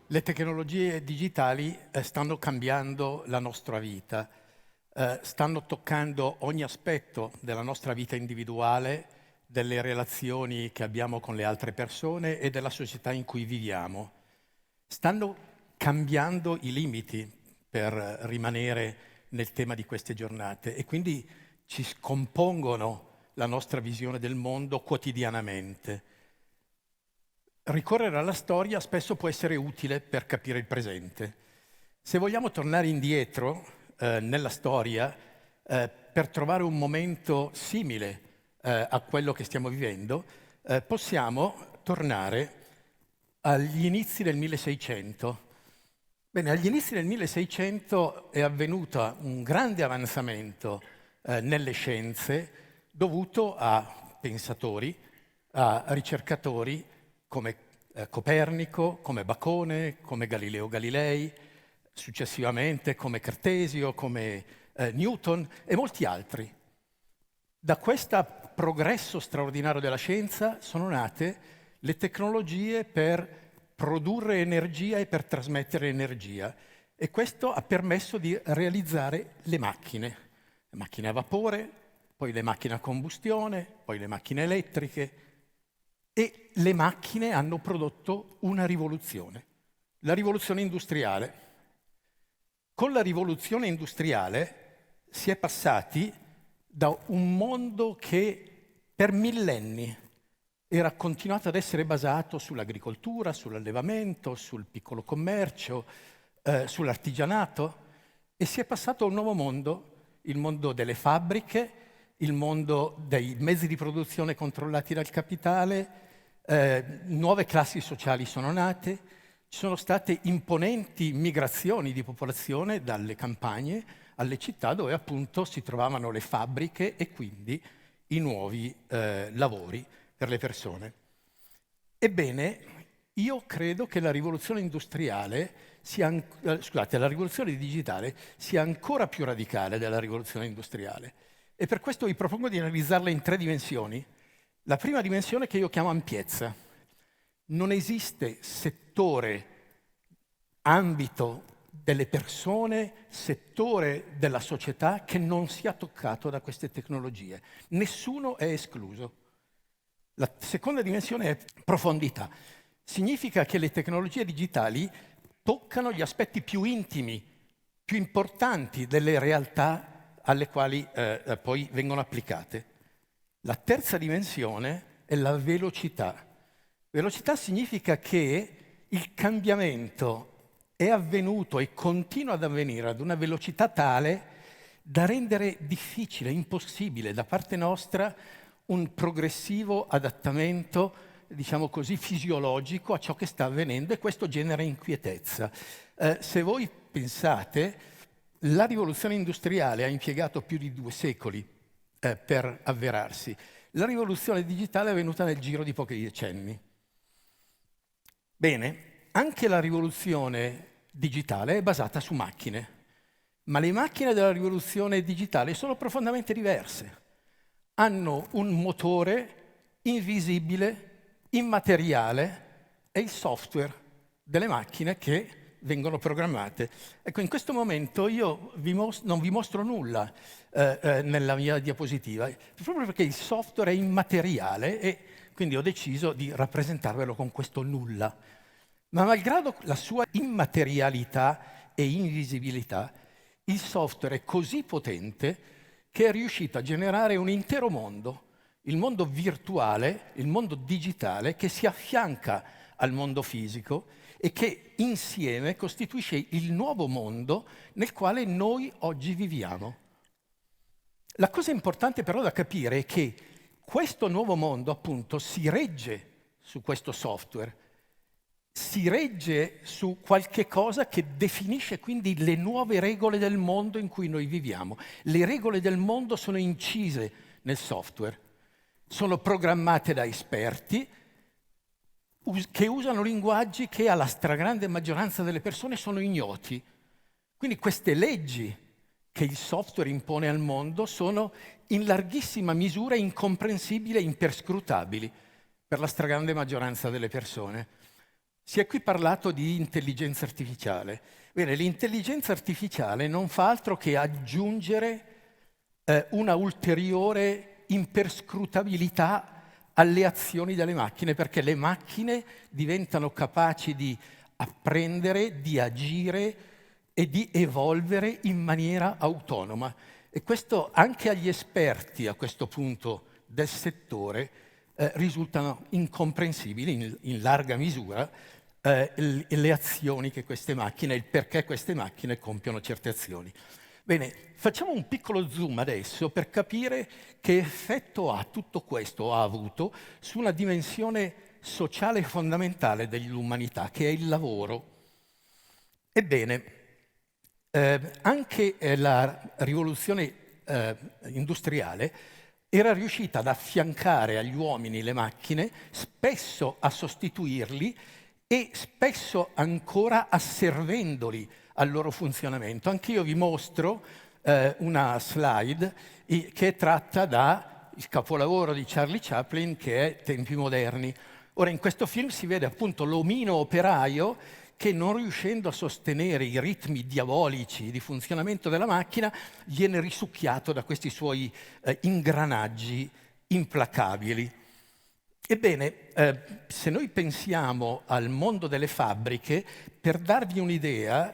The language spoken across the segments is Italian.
Le tecnologie digitali stanno cambiando la nostra vita, stanno toccando ogni aspetto della nostra vita individuale, delle relazioni che abbiamo con le altre persone e della società in cui viviamo. Stanno cambiando i limiti per rimanere nel tema di queste giornate e quindi ci scompongono la nostra visione del mondo quotidianamente. Ricorrere alla storia spesso può essere utile per capire il presente. Se vogliamo tornare indietro nella storia per trovare un momento simile a quello che stiamo vivendo, possiamo tornare agli inizi del 1600. Bene, agli inizi del 1600 è avvenuto un grande avanzamento nelle scienze dovuto a pensatori, a ricercatori come Copernico, come Bacone, come Galileo Galilei, successivamente come Cartesio, come Newton e molti altri. Da questo progresso straordinario della scienza sono nate le tecnologie per produrre energia e per trasmettere energia e questo ha permesso di realizzare le macchine a vapore, poi le macchine a combustione, poi le macchine elettriche. E le macchine hanno prodotto una rivoluzione, la rivoluzione industriale. Con la rivoluzione industriale si è passati da un mondo che per millenni era continuato ad essere basato sull'agricoltura, sull'allevamento, sul piccolo commercio, sull'artigianato, e si è passato a un nuovo mondo, il mondo delle fabbriche, il mondo dei mezzi di produzione controllati dal capitale. Nuove classi sociali sono nate, ci sono state imponenti migrazioni di popolazione dalle campagne alle città dove appunto si trovavano le fabbriche e quindi i nuovi lavori per le persone. Ebbene, io credo che la rivoluzione industriale la rivoluzione digitale sia ancora più radicale della rivoluzione industriale e per questo vi propongo di analizzarla in 3 dimensioni. La prima dimensione che io chiamo ampiezza. Non esiste settore, ambito delle persone, settore della società che non sia toccato da queste tecnologie. Nessuno è escluso. La seconda dimensione è profondità. Significa che le tecnologie digitali toccano gli aspetti più intimi, più importanti delle realtà alle quali poi vengono applicate. La terza dimensione è la velocità. Velocità significa che il cambiamento è avvenuto e continua ad avvenire ad una velocità tale da rendere difficile, impossibile da parte nostra un progressivo adattamento, diciamo così, fisiologico a ciò che sta avvenendo e questo genera inquietezza. Se voi pensate, la rivoluzione industriale ha impiegato più di 2 secoli per avverarsi. La rivoluzione digitale è avvenuta nel giro di pochi decenni. Bene, anche la rivoluzione digitale è basata su macchine, ma le macchine della rivoluzione digitale sono profondamente diverse. Hanno un motore invisibile, immateriale, e il software delle macchine che vengono programmate. Ecco, in questo momento io non vi mostro nulla nella mia diapositiva, proprio perché il software è immateriale e quindi ho deciso di rappresentarvelo con questo nulla. Ma malgrado la sua immaterialità e invisibilità, il software è così potente che è riuscito a generare un intero mondo, il mondo virtuale, il mondo digitale, che si affianca al mondo fisico e che insieme costituisce il nuovo mondo nel quale noi oggi viviamo. La cosa importante però da capire è che questo nuovo mondo appunto si regge su questo software, si regge su qualche cosa che definisce quindi le nuove regole del mondo in cui noi viviamo. Le regole del mondo sono incise nel software, sono programmate da esperti che usano linguaggi che alla stragrande maggioranza delle persone sono ignoti. Quindi queste leggi che il software impone al mondo sono in larghissima misura incomprensibili e imperscrutabili per la stragrande maggioranza delle persone. Si è qui parlato di intelligenza artificiale. Bene, l'intelligenza artificiale non fa altro che aggiungere una ulteriore imperscrutabilità alle azioni delle macchine, perché le macchine diventano capaci di apprendere, di agire e di evolvere in maniera autonoma. E questo anche agli esperti a questo punto del settore risultano incomprensibili in larga misura le azioni che queste macchine, il perché queste macchine compiono certe azioni. Bene, facciamo un piccolo zoom adesso per capire che effetto ha tutto questo, ha avuto, su una dimensione sociale fondamentale dell'umanità, che è il lavoro. Ebbene, anche la rivoluzione industriale era riuscita ad affiancare agli uomini le macchine, spesso a sostituirli e spesso ancora asservendoli al loro funzionamento. Anch'io vi mostro una slide che è tratta dal capolavoro di Charlie Chaplin, che è Tempi moderni. Ora, in questo film si vede appunto l'omino operaio che, non riuscendo a sostenere i ritmi diabolici di funzionamento della macchina, viene risucchiato da questi suoi ingranaggi implacabili. Ebbene, se noi pensiamo al mondo delle fabbriche, per darvi un'idea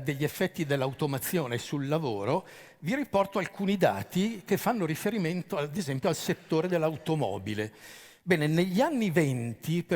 degli effetti dell'automazione sul lavoro, vi riporto alcuni dati che fanno riferimento, ad esempio, al settore dell'automobile. Bene, negli anni 20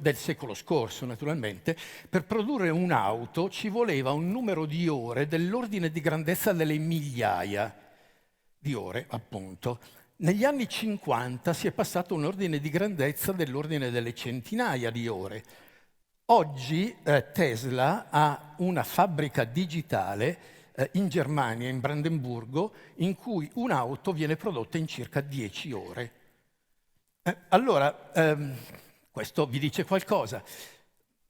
del secolo scorso, naturalmente, per produrre un'auto ci voleva un numero di ore dell'ordine di grandezza delle migliaia di ore, appunto. Negli anni 50 si è passato a un ordine di grandezza dell'ordine delle centinaia di ore. Oggi Tesla ha una fabbrica digitale in Germania, in Brandenburgo, in cui un'auto viene prodotta in circa 10 ore. Allora, questo vi dice qualcosa,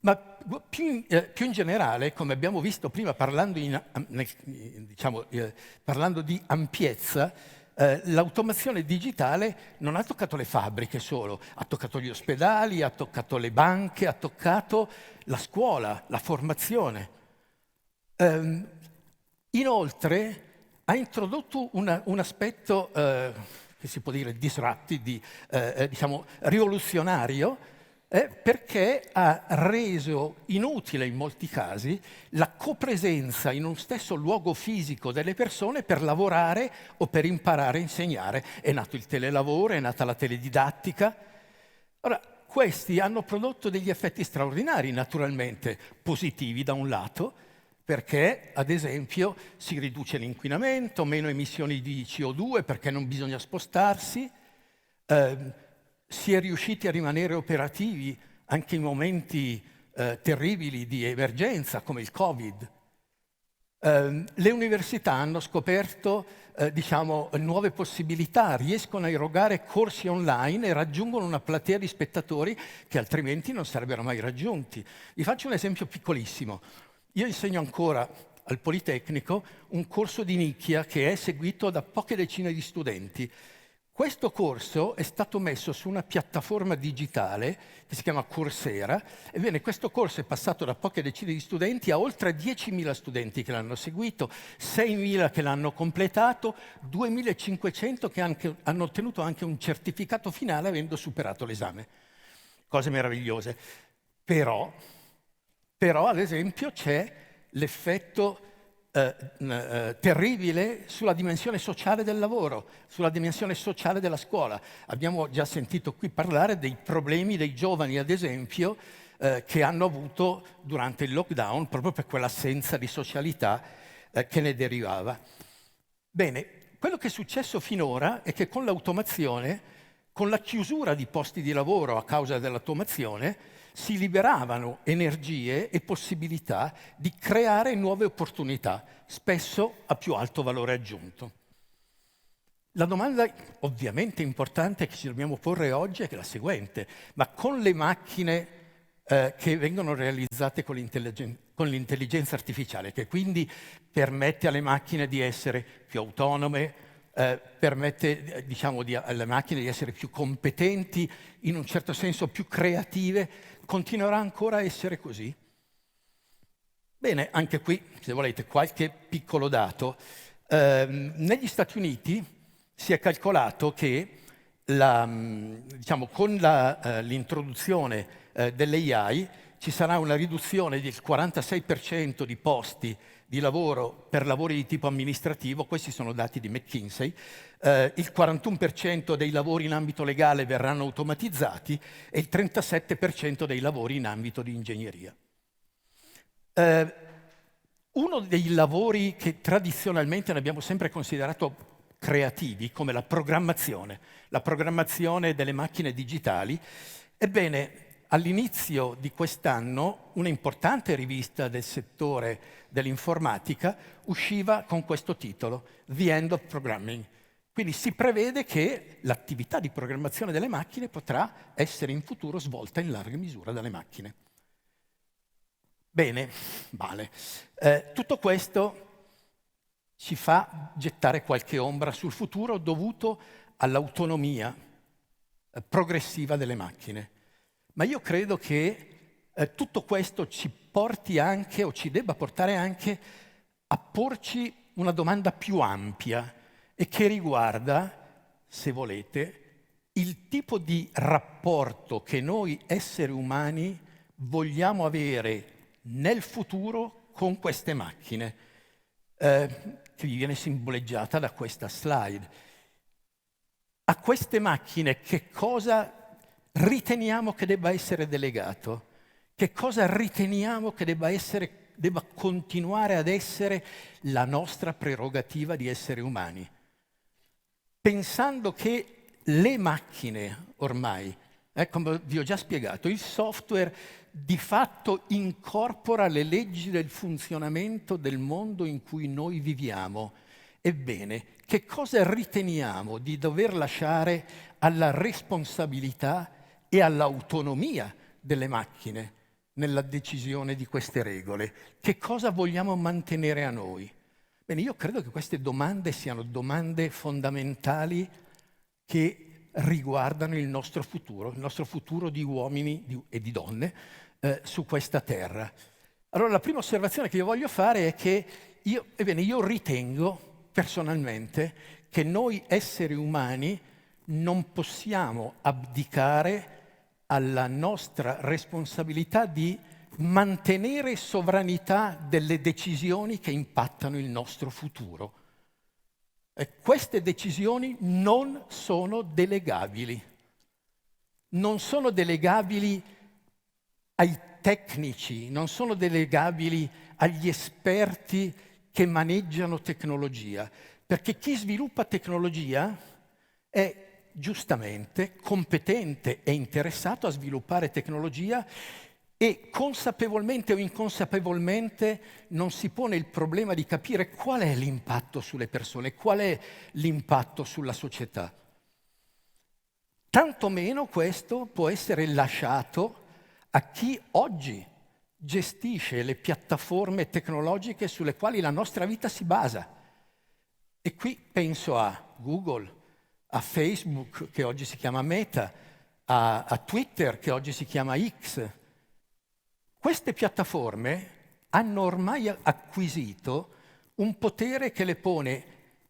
ma più in generale, come abbiamo visto prima parlando di ampiezza, l'automazione digitale non ha toccato le fabbriche solo, ha toccato gli ospedali, ha toccato le banche, ha toccato la scuola, la formazione. Inoltre ha introdotto un aspetto che si può dire disruptive, rivoluzionario, perché ha reso inutile in molti casi la copresenza in uno stesso luogo fisico delle persone per lavorare o per imparare a insegnare. È nato il telelavoro, è nata la teledidattica. Ora, questi hanno prodotto degli effetti straordinari, naturalmente positivi da un lato, perché, ad esempio, si riduce l'inquinamento, meno emissioni di CO2 perché non bisogna spostarsi, si è riusciti a rimanere operativi anche in momenti terribili di emergenza, come il Covid. Le università hanno scoperto nuove possibilità, riescono a erogare corsi online e raggiungono una platea di spettatori che altrimenti non sarebbero mai raggiunti. Vi faccio un esempio piccolissimo. Io insegno ancora al Politecnico un corso di nicchia che è seguito da poche decine di studenti. Questo corso è stato messo su una piattaforma digitale che si chiama Coursera. Ebbene, questo corso è passato da poche decine di studenti a oltre 10.000 studenti che l'hanno seguito, 6.000 che l'hanno completato, 2.500 che hanno ottenuto anche un certificato finale avendo superato l'esame. Cose meravigliose. Però, ad esempio, c'è l'effetto terribile sulla dimensione sociale del lavoro, sulla dimensione sociale della scuola. Abbiamo già sentito qui parlare dei problemi dei giovani, ad esempio, che hanno avuto durante il lockdown proprio per quell'assenza di socialità che ne derivava. Bene, quello che è successo finora è che con l'automazione, con la chiusura di posti di lavoro a causa dell'automazione, si liberavano energie e possibilità di creare nuove opportunità, spesso a più alto valore aggiunto. La domanda ovviamente importante che ci dobbiamo porre oggi è la seguente: ma con le macchine che vengono realizzate con l'intelligenza artificiale, che quindi permette alle macchine di essere più autonome, permette alle macchine di essere più competenti, in un certo senso più creative. Continuerà ancora a essere così? Bene, anche qui, se volete, qualche piccolo dato. Negli Stati Uniti si è calcolato che con l'introduzione dell'AI ci sarà una riduzione del 46% di posti di lavoro per lavori di tipo amministrativo. Questi sono dati di McKinsey. Il 41% dei lavori in ambito legale verranno automatizzati e il 37% dei lavori in ambito di ingegneria. Uno dei lavori che tradizionalmente ne abbiamo sempre considerato creativi, come la programmazione delle macchine digitali, ebbene, all'inizio di quest'anno un'importante rivista del settore dell'informatica usciva con questo titolo, The End of Programming. Quindi si prevede che l'attività di programmazione delle macchine potrà essere in futuro svolta in larga misura dalle macchine. Bene, vale. Tutto questo ci fa gettare qualche ombra sul futuro dovuto all'autonomia progressiva delle macchine. Ma io credo che tutto questo ci porti anche, o ci debba portare anche, a porci una domanda più ampia e che riguarda, se volete, il tipo di rapporto che noi esseri umani vogliamo avere nel futuro con queste macchine, che vi viene simboleggiata da questa slide. A queste macchine che cosa riteniamo che debba essere delegato? Che cosa riteniamo che debba continuare ad essere la nostra prerogativa di esseri umani? Pensando che le macchine ormai, come vi ho già spiegato, il software di fatto incorpora le leggi del funzionamento del mondo in cui noi viviamo. Ebbene, che cosa riteniamo di dover lasciare alla responsabilità e all'autonomia delle macchine nella decisione di queste regole? Che cosa vogliamo mantenere a noi? Bene, io credo che queste domande siano domande fondamentali che riguardano il nostro futuro di uomini e di donne su questa terra. Allora, la prima osservazione che io voglio fare è che io ritengo personalmente che noi esseri umani non possiamo abdicare alla nostra responsabilità di mantenere sovranità delle decisioni che impattano il nostro futuro. E queste decisioni non sono delegabili. Non sono delegabili ai tecnici, non sono delegabili agli esperti che maneggiano tecnologia, perché chi sviluppa tecnologia è giustamente competente e interessato a sviluppare tecnologia e consapevolmente o inconsapevolmente non si pone il problema di capire qual è l'impatto sulle persone, qual è l'impatto sulla società. Tanto meno questo può essere lasciato a chi oggi gestisce le piattaforme tecnologiche sulle quali la nostra vita si basa. E qui penso a Google, a Facebook, che oggi si chiama Meta, a Twitter, che oggi si chiama X. Queste piattaforme hanno ormai acquisito un potere che le pone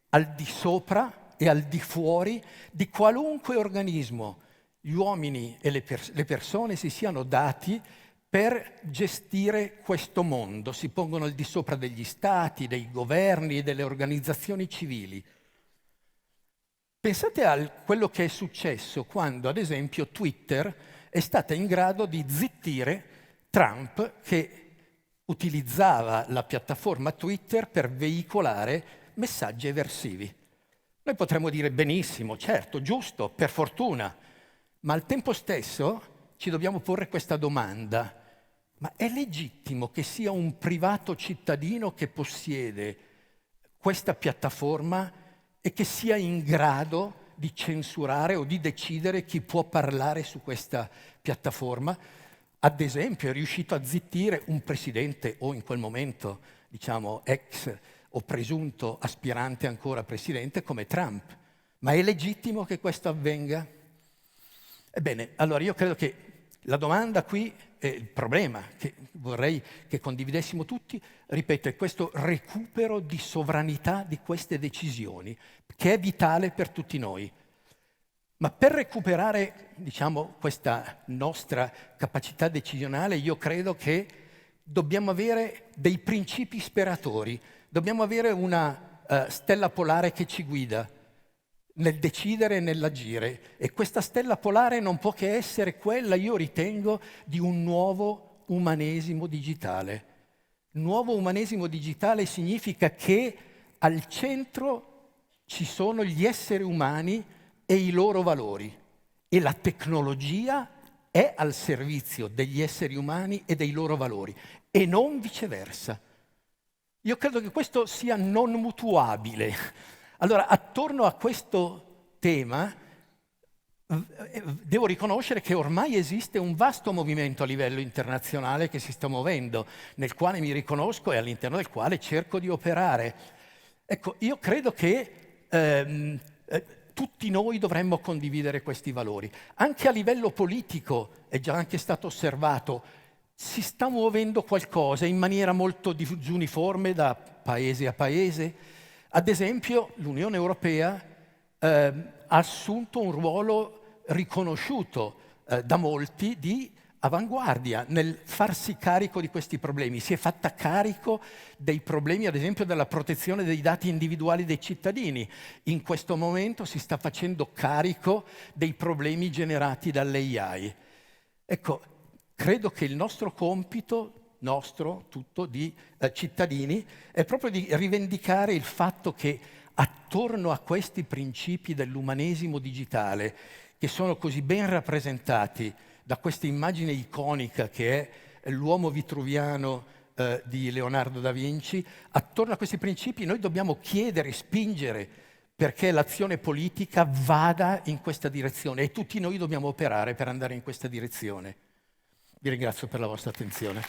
al di sopra e al di fuori di qualunque organismo gli uomini e le persone si siano dati per gestire questo mondo. Si pongono al di sopra degli stati, dei governi e delle organizzazioni civili. Pensate a quello che è successo quando, ad esempio, Twitter è stata in grado di zittire Trump, che utilizzava la piattaforma Twitter per veicolare messaggi eversivi. Noi potremmo dire benissimo, certo, giusto, per fortuna, ma al tempo stesso ci dobbiamo porre questa domanda: ma è legittimo che sia un privato cittadino che possiede questa piattaforma e che sia in grado di censurare o di decidere chi può parlare su questa piattaforma? Ad esempio, è riuscito a zittire un presidente, o in quel momento, ex o presunto aspirante ancora presidente come Trump. Ma è legittimo che questo avvenga? Ebbene, allora io credo che la domanda qui, il problema che vorrei che condividessimo tutti, ripeto, è questo recupero di sovranità di queste decisioni, che è vitale per tutti noi. Ma per recuperare, diciamo, questa nostra capacità decisionale, io credo che dobbiamo avere dei principi ispiratori, dobbiamo avere una stella polare che ci guida nel decidere e nell'agire. E questa stella polare non può che essere quella, io ritengo, di un nuovo umanesimo digitale. Nuovo umanesimo digitale significa che al centro ci sono gli esseri umani e i loro valori. E la tecnologia è al servizio degli esseri umani e dei loro valori, e non viceversa. Io credo che questo sia non mutuabile. Allora, attorno a questo tema, devo riconoscere che ormai esiste un vasto movimento a livello internazionale che si sta muovendo, nel quale mi riconosco e all'interno del quale cerco di operare. Ecco, io credo che tutti noi dovremmo condividere questi valori. Anche a livello politico, è già anche stato osservato, si sta muovendo qualcosa in maniera molto disuniforme da paese a paese. Ad esempio, l'Unione Europea ha assunto un ruolo riconosciuto da molti di avanguardia nel farsi carico di questi problemi. Si è fatta carico dei problemi, ad esempio, della protezione dei dati individuali dei cittadini. In questo momento si sta facendo carico dei problemi generati dall'AI. Ecco, credo che il nostro compito, tutto di cittadini, è proprio di rivendicare il fatto che attorno a questi principi dell'umanesimo digitale, che sono così ben rappresentati da questa immagine iconica che è l'uomo vitruviano di Leonardo da Vinci, attorno a questi principi noi dobbiamo chiedere, spingere perché l'azione politica vada in questa direzione e tutti noi dobbiamo operare per andare in questa direzione. Vi ringrazio per la vostra attenzione.